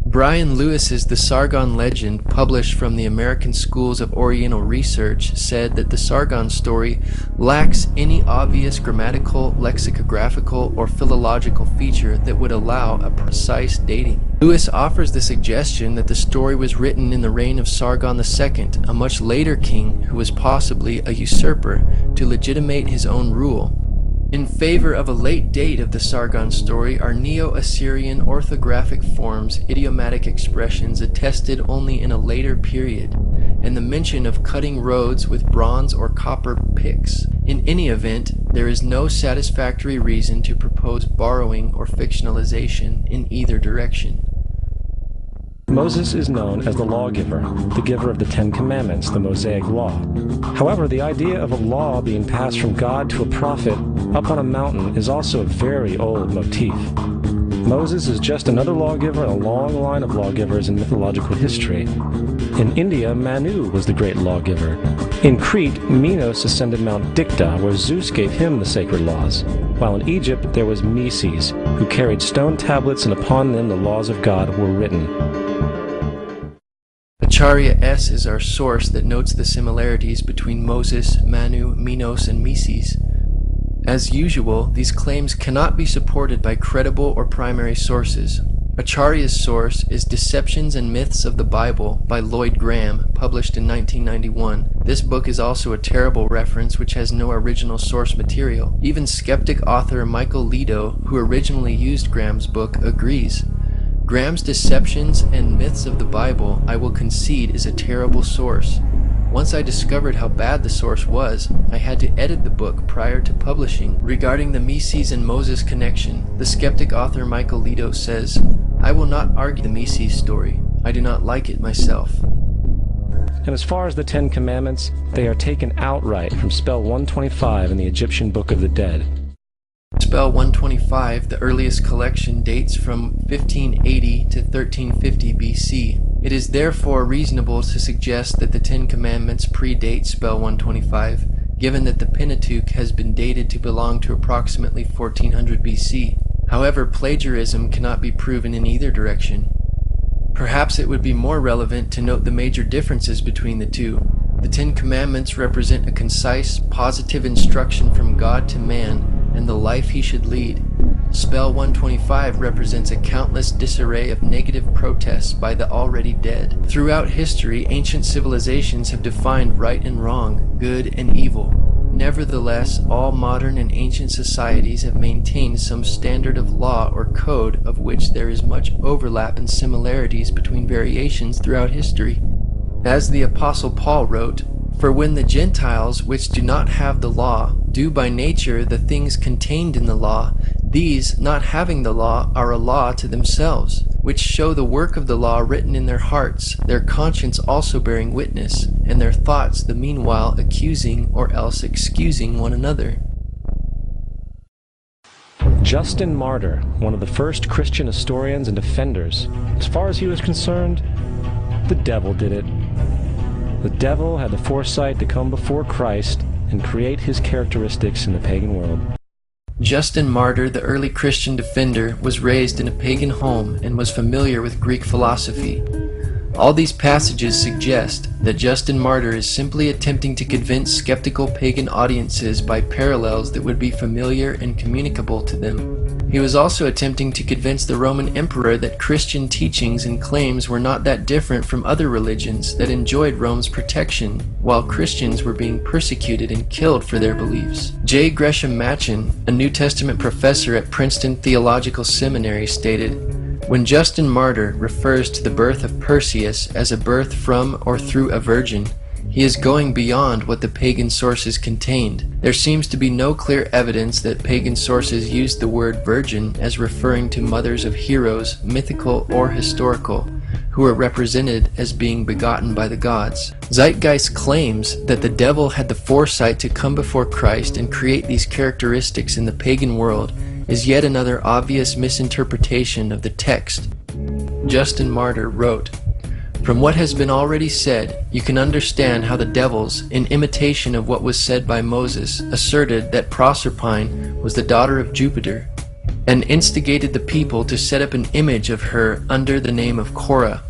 Brian Lewis's The Sargon Legend, published from the American Schools of Oriental Research, said that the Sargon story lacks any obvious grammatical, lexicographical, or philological feature that would allow a precise dating. Lewis offers the suggestion that the story was written in the reign of Sargon II, a much later king who was possibly a usurper, to legitimate his own rule. In favor of a late date of the Sargon story are Neo-Assyrian orthographic forms, idiomatic expressions attested only in a later period, and the mention of cutting roads with bronze or copper picks. In any event, there is no satisfactory reason to propose borrowing or fictionalization in either direction. Moses is known as the lawgiver, the giver of the Ten Commandments, the Mosaic Law. However, the idea of a law being passed from God to a prophet up on a mountain is also a very old motif. Moses is just another lawgiver in a long line of lawgivers in mythological history. In India, Manu was the great lawgiver. In Crete, Minos ascended Mount Dicta, where Zeus gave him the sacred laws. While in Egypt, there was Meses, who carried stone tablets, and upon them the laws of God were written. Acharya S. is our source that notes the similarities between Moses, Manu, Minos, and Meses. As usual, these claims cannot be supported by credible or primary sources. Acharya's source is Deceptions and Myths of the Bible by Lloyd Graham, published in 1991. This book is also a terrible reference which has no original source material. Even skeptic author Michael Lido, who originally used Graham's book, agrees. Graham's Deceptions and Myths of the Bible, I will concede, is a terrible source. Once I discovered how bad the source was, I had to edit the book prior to publishing. Regarding the Meses and Moses connection, the skeptic author Michael Lido says, I will not argue the Meses story. I do not like it myself. And as far as the Ten Commandments, they are taken outright from spell 125 in the Egyptian Book of the Dead. Spell 125, the earliest collection, dates from 1580 to 1350 BC. It is therefore reasonable to suggest that the Ten Commandments predate spell 125, given that the Pentateuch has been dated to belong to approximately 1400 BC. However, plagiarism cannot be proven in either direction. Perhaps it would be more relevant to note the major differences between the two. The Ten Commandments represent a concise, positive instruction from God to man and the life he should lead. Spell 125 represents a countless disarray of negative protests by the already dead. Throughout history, ancient civilizations have defined right and wrong, good and evil. Nevertheless, all modern and ancient societies have maintained some standard of law or code of which there is much overlap and similarities between variations throughout history. As the Apostle Paul wrote, For when the Gentiles, which do not have the law, do by nature the things contained in the law, these, not having the law, are a law to themselves, which show the work of the law written in their hearts, their conscience also bearing witness, and their thoughts the meanwhile accusing or else excusing one another. Justin Martyr, one of the first Christian historians and defenders, as far as he was concerned, the devil did it. The devil had the foresight to come before Christ and create his characteristics in the pagan world. Justin Martyr, the early Christian defender, was raised in a pagan home and was familiar with Greek philosophy. All these passages suggest that Justin Martyr is simply attempting to convince skeptical pagan audiences by parallels that would be familiar and communicable to them. He was also attempting to convince the Roman emperor that Christian teachings and claims were not that different from other religions that enjoyed Rome's protection, while Christians were being persecuted and killed for their beliefs. J. Gresham Machen, a New Testament professor at Princeton Theological Seminary, stated, when Justin Martyr refers to the birth of Perseus as a birth from or through a virgin, he is going beyond what the pagan sources contained. There seems to be no clear evidence that pagan sources used the word virgin as referring to mothers of heroes, mythical or historical, who are represented as being begotten by the gods. Zeitgeist claims that the devil had the foresight to come before Christ and create these characteristics in the pagan world is yet another obvious misinterpretation of the text. Justin Martyr wrote, from what has been already said, you can understand how the devils, in imitation of what was said by Moses, asserted that Proserpine was the daughter of Jupiter. and instigated the people to set up an image of her under the name of Korah.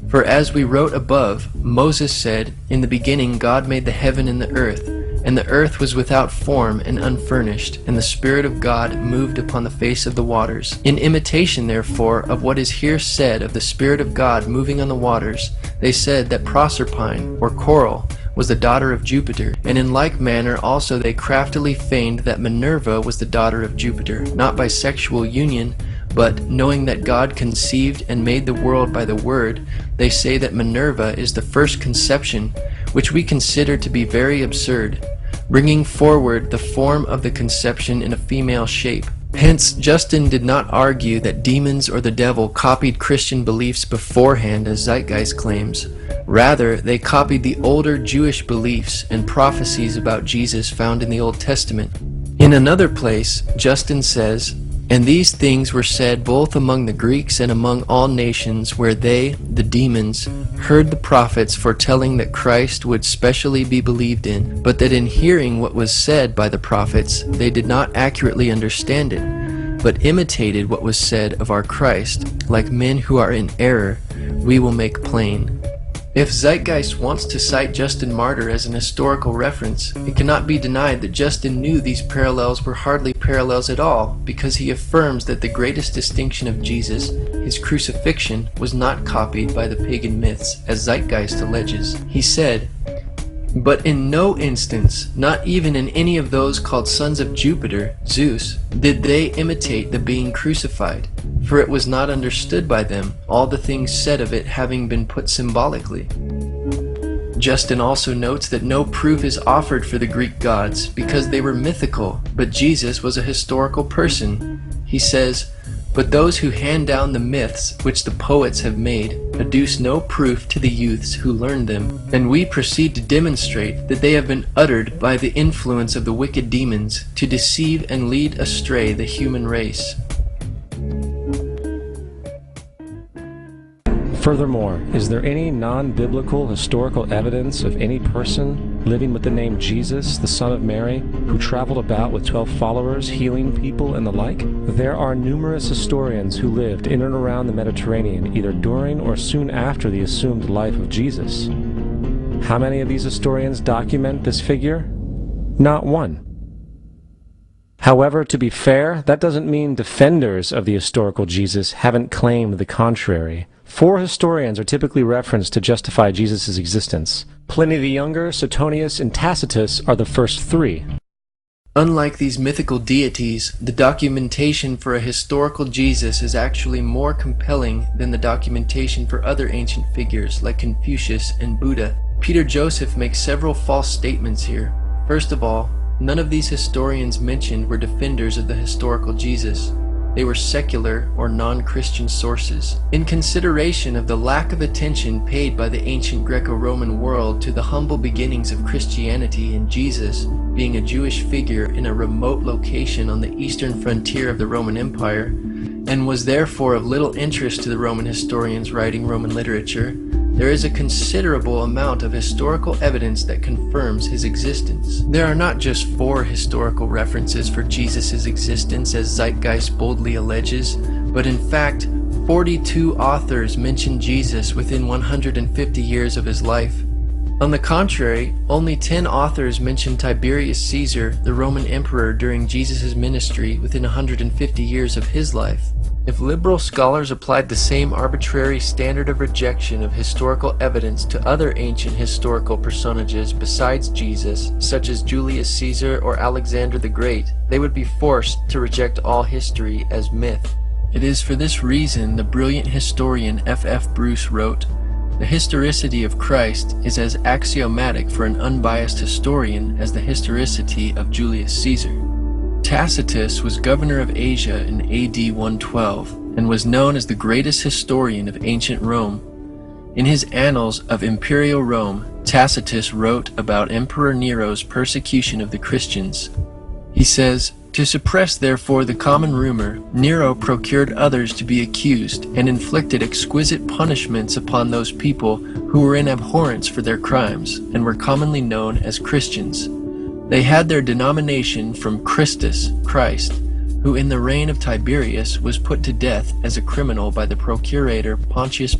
For as we wrote above, Moses said, "In the beginning God made the heaven and the earth, and the earth was without form and unfurnished, and the Spirit of God moved upon the face of the waters." In imitation, therefore, of what is here said of the Spirit of God moving on the waters, they said that Proserpine, or Coral, was the daughter of Jupiter, and in like manner also they craftily feigned that Minerva was the daughter of Jupiter, not by sexual union, but, knowing that God conceived and made the world by the Word, they say that Minerva is the first conception, which we consider to be very absurd, bringing forward the form of the conception in a female shape. Hence, Justin did not argue that demons or the devil copied Christian beliefs beforehand, as Zeitgeist claims. Rather, they copied the older Jewish beliefs and prophecies about Jesus found in the Old Testament. In another place, Justin says, "And these things were said both among the Greeks and among all nations, where they, the demons, heard the prophets foretelling that Christ would specially be believed in, but that in hearing what was said by the prophets, they did not accurately understand it, but imitated what was said of our Christ. Like men who are in error, we will make plain." If Zeitgeist wants to cite Justin Martyr as an historical reference, it cannot be denied that Justin knew these parallels were hardly parallels at all, because he affirms that the greatest distinction of Jesus, his crucifixion, was not copied by the pagan myths, as Zeitgeist alleges. He said, "But in no instance, not even in any of those called sons of Jupiter, Zeus, did they imitate the being crucified, for it was not understood by them, all the things said of it having been put symbolically." Justin also notes that no proof is offered for the Greek gods, because they were mythical, but Jesus was a historical person. He says, "But those who hand down the myths which the poets have made adduce no proof to the youths who learn them, and we proceed to demonstrate that they have been uttered by the influence of the wicked demons to deceive and lead astray the human race." Furthermore, is there any non-biblical historical evidence of any person living with the name Jesus, the Son of Mary, who traveled about with 12 followers, healing people and the like? There are numerous historians who lived in and around the Mediterranean, either during or soon after the assumed life of Jesus. How many of these historians document this figure? Not one. However, to be fair, that doesn't mean defenders of the historical Jesus haven't claimed the contrary. 4 historians are typically referenced to justify Jesus' existence. Pliny the Younger, Suetonius, and Tacitus are the first 3. Unlike these mythical deities, the documentation for a historical Jesus is actually more compelling than the documentation for other ancient figures like Confucius and Buddha. Peter Joseph makes several false statements here. First of all, none of these historians mentioned were defenders of the historical Jesus. They were secular or non-Christian sources. In consideration of the lack of attention paid by the ancient Greco-Roman world to the humble beginnings of Christianity and Jesus being a Jewish figure in a remote location on the eastern frontier of the Roman Empire, and was therefore of little interest to the Roman historians writing Roman literature, there is a considerable amount of historical evidence that confirms his existence. There are not just 4 historical references for Jesus' existence, as Zeitgeist boldly alleges, but in fact, 42 authors mention Jesus within 150 years of his life. On the contrary, only 10 authors mention Tiberius Caesar, the Roman emperor, during Jesus' ministry within 150 years of his life. If liberal scholars applied the same arbitrary standard of rejection of historical evidence to other ancient historical personages besides Jesus, such as Julius Caesar or Alexander the Great, they would be forced to reject all history as myth. It is for this reason the brilliant historian F.F. Bruce wrote, "The historicity of Christ is as axiomatic for an unbiased historian as the historicity of Julius Caesar." Tacitus was governor of Asia in AD 112 and was known as the greatest historian of ancient Rome. In his Annals of Imperial Rome, Tacitus wrote about Emperor Nero's persecution of the Christians. He says, "To suppress therefore the common rumor, Nero procured others to be accused, and inflicted exquisite punishments upon those people who were in abhorrence for their crimes, and were commonly known as Christians. They had their denomination from Christus, Christ, who in the reign of Tiberius was put to death as a criminal by the procurator Pontius